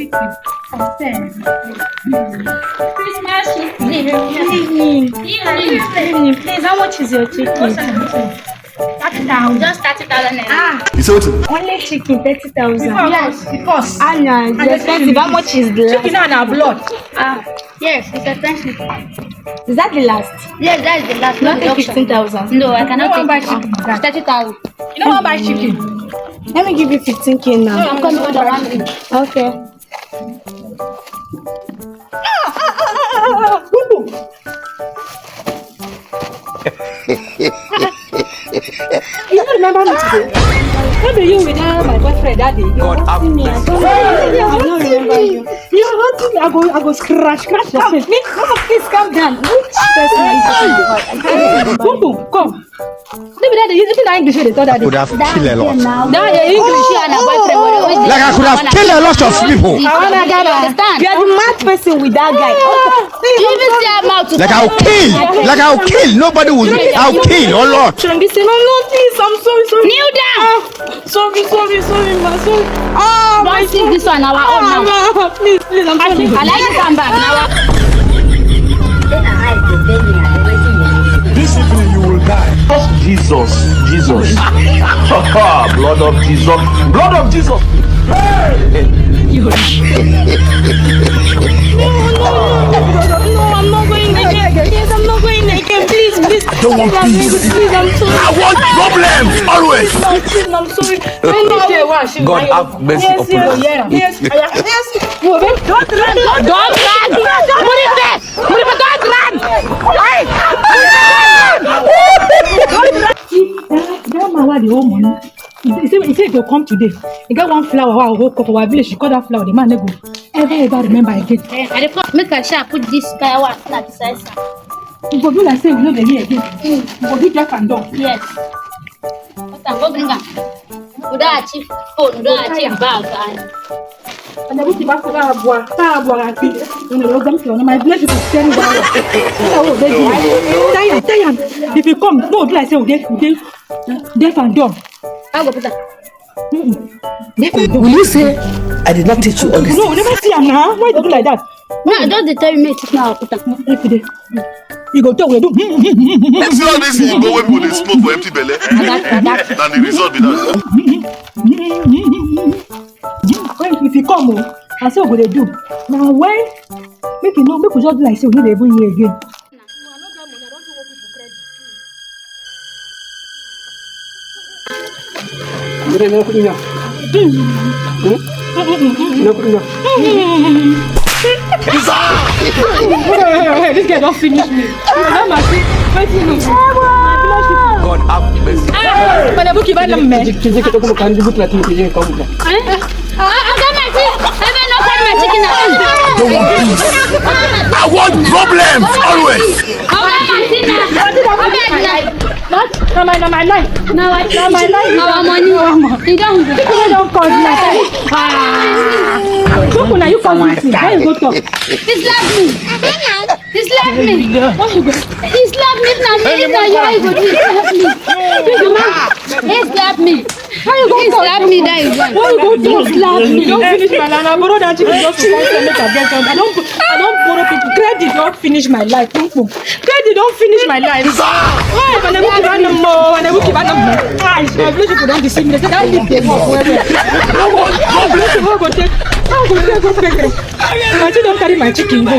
chicken. Christmas chicken. Evening. Please, how much is your chicken? 30,000. Just 30,000 naira. You say what? Only chicken, 30,000. Yes, because Anna, it's expensive. How much is the chicken and our blood. Yes, it's expensive. Is that the last? Yes, that is the last. Not take 15,000. No, I cannot You don't take buy chicken. It's 30,000. You don't want to buy chicken. Let me give you 15K now. I'm coming to the one. Okay. You don't remember me today? Maybe you with my boyfriend that day. God have I don't remember you. You're hunting me. I go scratch your face. Please calm down. Which person are you talking about? I can't remember. Boom, boom, come. Maybe that day, you see that English they thought that day. could have killed a lot. That day English She and her boyfriend were always Like I could have killed a lot of people. I understand. You are the mad person with that guy. You even say I'm out to Like I'll kill. Like I'll kill. Nobody will. I'll kill. Oh Lord. Changi say, no, please, I'm sorry. kneel down. Sorry, ma, sorry. Don't see this one our own now. No, please, I'm sorry. I like to come back now. This evening you will die. Jesus. Blood of Jesus. Hey! No, I'm not going again. Yes, I'm not going again. Please. Don't want peace. Please, I'm sorry. I want problems always. Please, I'm sorry. God have mercy upon us. Yes. Don't run. Don't run. Put it there. Don't run. That man where the whole money. He said he'll come today. He got one flower. Wow, whole cup of our village. She called that flower. The man never go. Ever remember again. I just make a shot. Put this guy one that size. You go do like say we know the here again. You go do jack and dog. Yes. What I'm going to do? Udah achieve phone. Udah achieve bag. And I wish you back to that boy. You know, my village is very well. If you come, no, do like say we deaf and dumb. I'll go put that. Will you say I did not teach you all this? No, never see him now. Why you do like that? No, don't tell me it's now. Put that. You go talk, we do. You see all this, you go when people smoke for empty belly. And the result be that. If you come, I say what they do. Now when make you know, make you just do like say we need to bring you again. This guy don't finish me. God have mercy. I want problems always. My life. Our money. You don't call me. Now you call me. Why you go talk? He slapped me. He slapped me. He slapped me now. He slapped me. Why you go He slapped me. That is one. Why you go talk? Slap me. Don't finish my life. I borrow that chicken just to make a get on. I don't borrow people. Credit don't finish my life. Credit don't finish my life. Why? When I look at them more, when I look at them more. I believe people don't deceive me. They say that leave them more forever. I'll go take. I don't carry my chicken go.